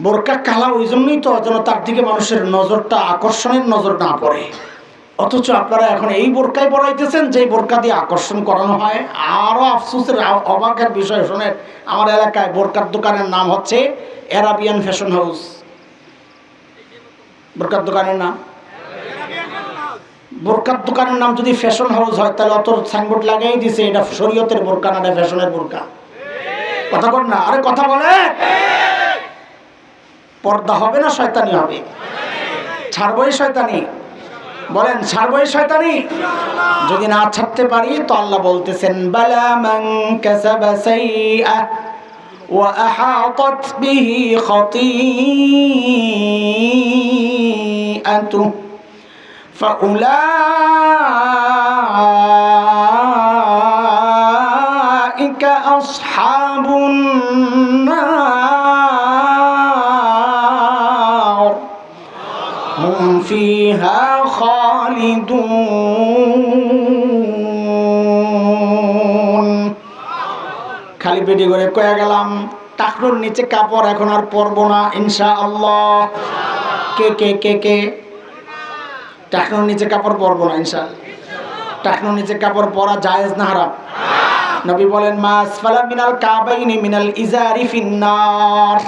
বোরকা কালা ওই জন্যই তো যেন তার দিকে মানুষের নজরটা আকর্ষণের নজর না পড়ে। অথচ আপনারা এখন এই বোরকায় পড়াইতেছেন যেই বোরকা দিয়ে আকর্ষণ করানো হয়। আরও আফসোসের অবাকের বিষয় শোনেন, আমার এলাকায় বোরকার দোকানের নাম হচ্ছে অ্যারাবিয়ান ফ্যাশন হাউস। বোরকার দোকানের নাম, বোরকার দোকানের নাম যদি ফ্যাশন হাউস হয় তাহলে অত সাইনবোর্ড লাগাই দিছে এটা শরীয়তের বোরকা না, এটা ফ্যাশনের বোরকা। কথা বল না, আরে কথা বলে। পর্দা হবে না শয়তানি হবে? ছাড়বই শয়তানি? বলেন ছাড়বই শয়তানি? যদি না ছাড়তে পারি তো আল্লাহ বলতেছেন বালা মান কাসাবা সাইয়্যা ওয়া আহাতাত বিহি খাতিআতু ফাউলাইকা আসহাবুন নার হুম ফিহা খালিদুন। খালি পেটি করে কয়ে গেলাম টাকনুর নিচে কাপড় এখন আর পরবো না ইনশাআল্লাহ। কে কে কে কে টাকনুর নিচে কাপড় পরবো না ইনশাআল্লাহ? টাকনুর নিচে কাপড় পরা জায়েজ না হারাম? নবী বলেন মা আসফালা মিনাল কাবাইনি মিনাল ইজারি ফিন্নার।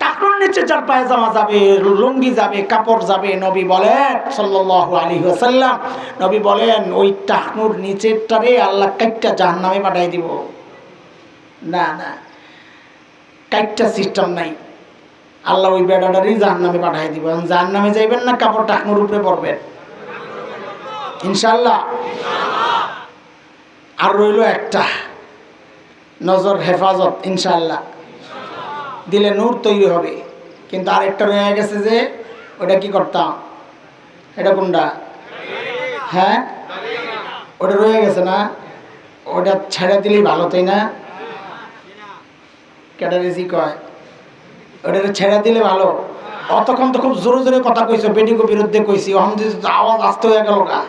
টাকনুর নিচে যার পায়জামা যাবে, লুঙ্গি যাবে, কাপড় যাবে, নবী বলেন সাল্লাল্লাহু আলাইহি ওয়াসাল্লাম, নবী বলেন ওই টাকনুর নিচেরটারে আল্লাহ কাইট্টা জাহান্নামে পাঠাই দিব। না না, কাইট্টা সিস্টেম নাই। আল্লাহ ওই বেড়াটারই জাহান্নামে পাঠাই দিব। জাহান্নামে যাইবেন না কাপড় টাকনুর উপরে পরবেন ইনশাআল্লাহ। আর রইল একটা নজর হেফাজত ইনশাআল্লাহ, দিলে নূর তৈরি হবে। কিন্তু আরেকটা রয়ে গেছে যে ওটা কি করতাম, এটা কোনটা? হ্যাঁ ওটা রয়ে গেছে না, ওটা ছেড়ে দিলেই ভালো তাই না? ক্যাটারেজি কয় ওটা ছেড়ে দিলে ভালো। অতক্ষণ তো খুব জোরে জোরে কথা কইছো, বেডিগো বিরুদ্ধে কইছি, আওয়াজ আসতে হয়ে গেল গা।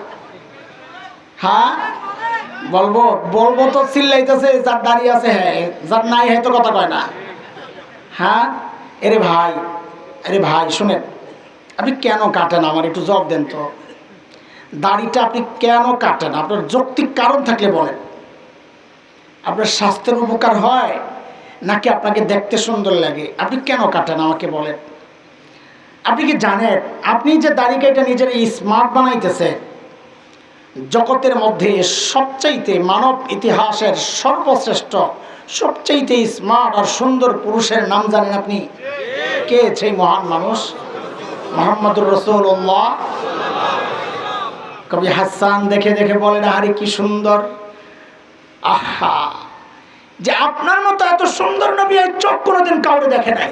হ্যাঁ বলবো বলবো তো চিল্লাইতেছে, যার দাঁড়িয়ে আছে হ্যাঁ, যার নাই হয়তো কথা কয় না। হ্যাঁ আরে ভাই শুনেন, আপনি কেন কাটেন আমার একটু জবাব দেন তো। দাড়িটা আপনি কেন কাটেন? আপনার যৌক্তিক কারণ থাকলে বলেন। আপনার স্বাস্থ্যের উপকার হয় নাকি আপনাকে দেখতে সুন্দর লাগে? আপনি কেন কাটেন আমাকে বলেন। আপনি কি জানেন আপনি যে দাড়ি কাটা নিজের স্মার্ট বানাইতেছে, জগতের মধ্যে সবচাইতে মানব ইতিহাসের সর্বশ্রেষ্ঠ সবচাইতে স্মার্ট আর সুন্দর পুরুষের নাম জানেন আপনি? কে সেই মহান মানুষ? মুহাম্মদুর রাসূলুল্লাহ। কবি হাসান দেখে দেখে বলেন আরে কি সুন্দর। আহা, যে আপনার মতো এত সুন্দর নবী এই চোখ কোনোদিন কাউরে দেখে নাই।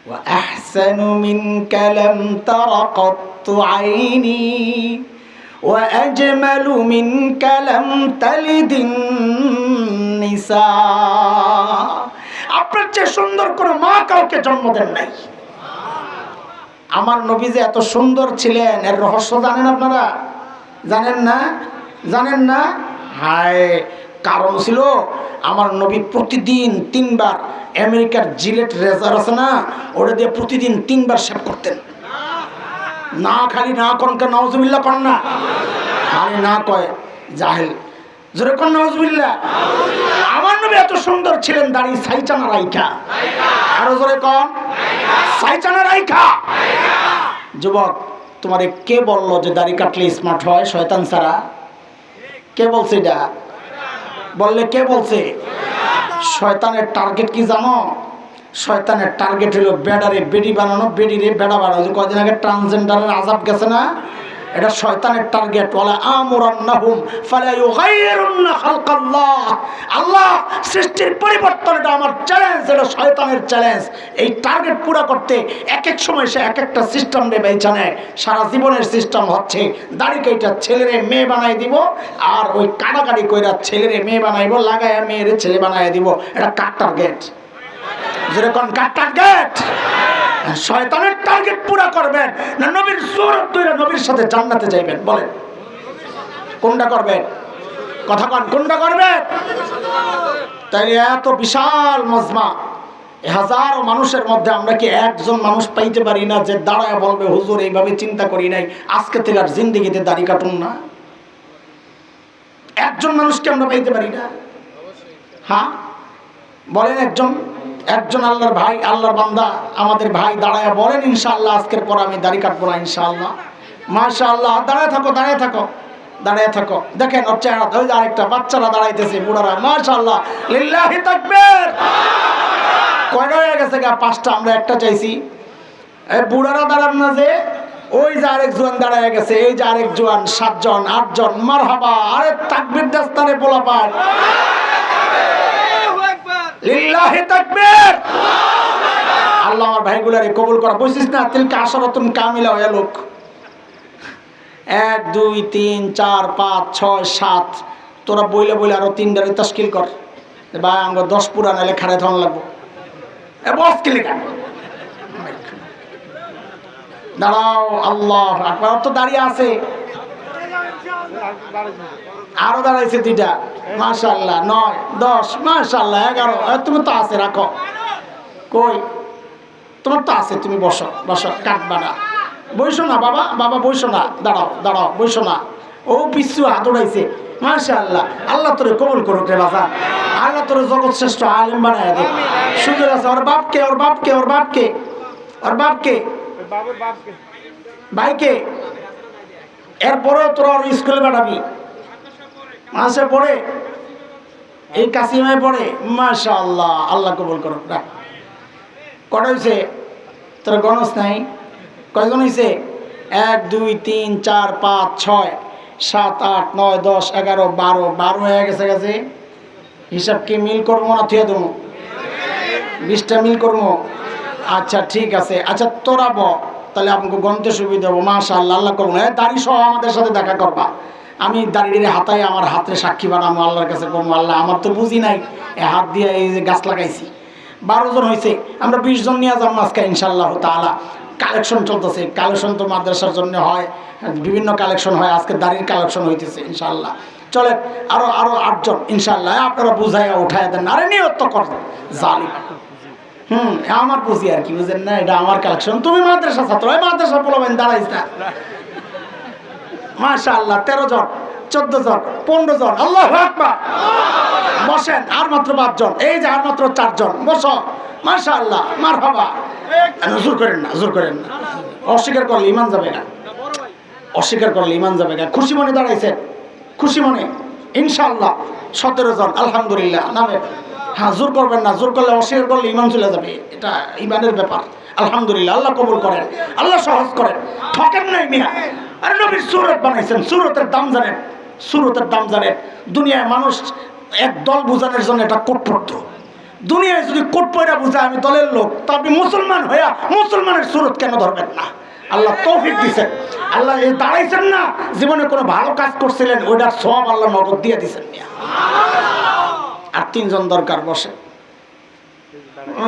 ওয়া আহসানু মিনকা লাম তারা কাত্তু আইনি ওয়া আজমালু মিনকা লাম তালিদিন নিসা। আপনার চেয়ে সুন্দর কোনো মা কাউকে জন্ম দেন নাই। আমার নবী যে এত সুন্দর ছিলেন এর রহস্য জানেন আপনারা? জানেন না? জানেন না? হায়, কারণ ছিল আমার নবী প্রতিদিন 3 বার আমেরিকার জিলেট রেজার আছে না, ওটা দিয়ে প্রতিদিন 3 বার শেভ করতেন। না খালি না কনকা নাউজুবিল্লাহ কন না, খালি না কয় জাহেল, জোরে কোন নাউজুবিল্লাহ। আমার নবী এত সুন্দর ছিলেন দাড়ি সাইচানা রাইখা, আরো জোরে কোন সাইচানা রাইখা। যুবক তোমারে কে বললো যে দাড়ি কাটলে স্মার্ট হয়? শয়তান ছাড়া। কে বলছে এটা? বললে কে বলছে? শয়তানের টার্গেট কি জানো? শয়তানের টার্গেট হলো বেডারে বেডি বানানো, বেডিরে বেডা বানানো। যে কদিন আগে ট্রান্সজেন্ডারের আযাব গেছে না, এটা শয়তানের টার্গেট। ওয়ালা আমুরান্নাহুম ফালা ইউগাইয়িরুন্না খালকাল্লাহ। আল্লাহ সৃষ্টির পরিবর্তন, এটা আমার চ্যালেঞ্জ, এটা শয়তানের চ্যালেঞ্জ। এই টার্গেট পুরো করতে এক এক সময় সে এক একটা সিস্টেম বেছে নেয়। সারা জীবনের সিস্টেম হচ্ছে দাড়ি কাইটা ছেলেরে মেয়ে বানাই দিব, আর ওই কাটাকাটি কইরা ছেলেরে মেয়ে বানাইব, লাগায়া মেয়েরে ছেলে বানাই দিব। এটা কার টার্গেট? যেরকম কার টার্গেট? শয়তানের টার্গেট পুরো করবেন না নবীর সুরত ধরে নবীর সাথে জান্নাতে যাইবেন? বলেন কোনটা করবেন? কথা কন, কোনটা করবেন? তাই এত বিশাল মজমা, হাজারো মানুষের মধ্যে আমরা কি একজন মানুষ পাইতে পারি না যে দাঁড়ায় বলবে হুজুর এইভাবে চিন্তা করি নাই, আজকে থেকে আর জিন্দেগিতে দাড়ি কাটুন না? একজন মানুষকে আমরা পাইতে পারি না? হ্যাঁ বলেন, একজন আল্লাহর ভাই, আল্লাহর বান্দা, আমাদের ভাই দাঁড়ায় বলেন ইনশাআল্লাহ আজকের পর আমি দাড়ি কাটবো না ইনশাআল্লাহ। মাশাআল্লাহ, দাঁড়ায় থাকো, দাঁড়ায় থাকো, দাঁড়ায় থাকো। দেখেন ওর চেহারা, ওই যে আরেকটা বাচ্চারা দাঁড়াইতেছে, বুড়ারা। মাশাআল্লাহ, লিল্লাহি তাকবীর। কয়টা হয়ে গেছে গা? 5টা, আমরা একটা চাইছি। এই বুড়ারা দাঁড়ান না যে, ওই যে আরেক জোয়ান দাঁড়ায় গেছে, এই যে আরেক জোয়ান, 7 জন 8 জন। মারহাবা, আরে তাকবীর দাস্তানে পোলা পায়। লিল্লাহি তাকবীর। আল্লাহ আমার ভাইগুলারে কবুল করা। বুঝছিস না, তিলকা আশরাতুন কামিলা হয়ে লোক 1 2 3 4 5 6 7। তোরা বইলে বইলে আরো 3টারে তাশকিল কর ভাই, আমরা 10 পুরা নাইলে খাড়ায় থাকা লাগবো। এ বস কি লেখা? দাঁড়াও, আল্লাহ আকবার। তো দাঁড়িয়ে আছে, আরো দাঁড়াইছে 2টা। মাশাআল্লাহ, 9 10 মাশাআল্লাহ 11। তুমি তো আছে, রাখো। কই তোমার তো আছে, তুমি বসো বসো, কাটবা না। বইসো না বাবা, বাবা বইসো না, দাঁড়াও দাঁড়াও, বইসো না। ও পিছু হাত উড়াইছে। মাশাআল্লাহ, আল্লাহ তোরে কবুল করুক রে বাবা। আল্লাহ তোরে জগৎ শ্রেষ্ঠ আলেম বানায় দে। সুন্দর আছে। ওর বাপকে, ওর বাপকে, ওর বাপকে, ওর বাপকে, ভাইকে। এরপরেও তোরা ওর স্কুলে পাঠাবি। মাসে পড়ে, এই কাসিমায় পড়ে। মাশাআল্লাহ, আল্লাহ কবুল করুক। রাখ। কটা হয়েছে তোর গণস নাই? কয়জন হয়েছে? 1 2 3 4 5 6 7 8 9 10 11 12। 12 হয়ে গেছে। হিসাব কি মিল করবো না থুয়ে দেবো? 20টা মিল করবো। আচ্ছা ঠিক আছে। আচ্ছা তোরা তাহলে আমাকে গণতে সুবিধা দেবো। মাশাআল্লাহ, আল্লাহ করবো। দাড়ি সহ আমাদের সাথে দেখা করবা। আমি দাঁড়িয়ে হাতায় আমার হাতে সাক্ষী বানাবো, আল্লাহর কাছে কমো, আল্লাহ আমার তো বুঝি নাই, হাত দিয়ে এই যে গাছ লাগাইছি। 12 জন হয়েছে, আমরা 20 জন নিয়ে যাবো আজকে ইনশাআল্লাহ তাআলা। কালেকশন চলতেছে। কালেকশন তো মাদ্রাসার জন্য হয়, বিভিন্ন কালেকশন হয়। আজকে দাড়ির কালেকশন হইতেছে ইনশাআল্লাহ। চলে আরো 8 জন ইনশাআল্লাহ। আপনারা বুঝাইয়া উঠাই দেন। আরে নিয়ত কর জালিম। আমার বুঝি আর কি, বুঝেন না? এটা আমার কালেকশন। তুমি মাদ্রাসা ছাত্র, এই মাদ্রাসা পোলাবেন দাঁড়াইস না। মাশাআল্লাহ, 13 জন 14 জন 15 জন। আল্লাহু আকবার। বসেন, আর মাত্র 5 জন। এই যে আর মাত্র 4 জন। বসো। মাশাআল্লাহ, মারহাবা। জোর করেন না, জোর করেন না। অস্বীকার করলে ঈমান যাবে না, অস্বীকার করলে ঈমান যাবে না। খুশি মনে দাঁড়াইছেন, খুশি মনে ইনশাআল্লাহ। 17 জন আলহামদুলিল্লাহ। নামে হ্যাঁ, জোর করবেন না। জোর করলে, অস্বীকার করলে ঈমান চলে যাবে। এটা ঈমানের ব্যাপার। আলহামদুলিল্লাহ, আল্লাহ কবুল করেন, আল্লাহ সহজ করেন। ঠকেন নাই মিয়া। আরে নবীর সুরত বানাইছেন, সুরতের দাম জানেন, সুরতের দাম জানেন। দুনিয়ায় মানুষ এক দল বোঝানোর জন্য এটা কোট পড়তো। দুনিয়ায় যদি কোট পয়রা বুঝায় আমি দলের লোক, তা আপনি মুসলমান হইয়া মুসলমানের সুরত কেন ধরবেন না? আল্লাহ তৌফিক দিছেন। আল্লাহ এই দাঁড়াইছেন না, জীবনে কোনো ভালো কাজ করছিলেন, ওইটার সওয়াব আল্লাহ নগদ দিয়ে দিছেন। আর 3 জন দরকার। বসে।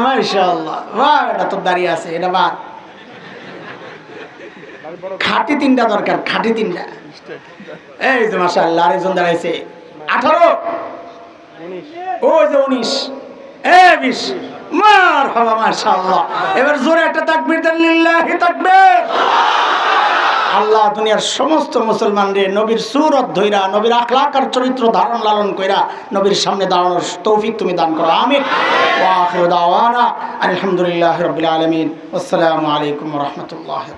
মাশাআল্লাহ, বাহ, এটা তো দাঁড়িয়ে আছে, এটা বাদ। খাঁটি 3টা দরকার, খাঁটি 3টা। এই যে মাশাআল্লাহ, আরেকজন দাঁড়াইছে। 18 ওই যে 19 20। মারহাবা, মাশাআল্লাহ। এবার জোরে একটা তাকবীর দেন, লিল্লাহি তাকবীর। আল্লাহ দুনিয়ার সমস্ত মুসলমানদের নবীর সুরত ধইরা, নবীর আখলাক আর চরিত্র ধারণ লালন কইরা নবীর সামনে দাঁড়ানোর তৌফিক তুমি দান করো। আমিন। ওয়া আখিরু দাওয়ানা আলহামদুলিল্লাহি রাব্বিল আলামিন। আসসালামু আলাইকুম ওয়া রাহমাতুল্লাহি।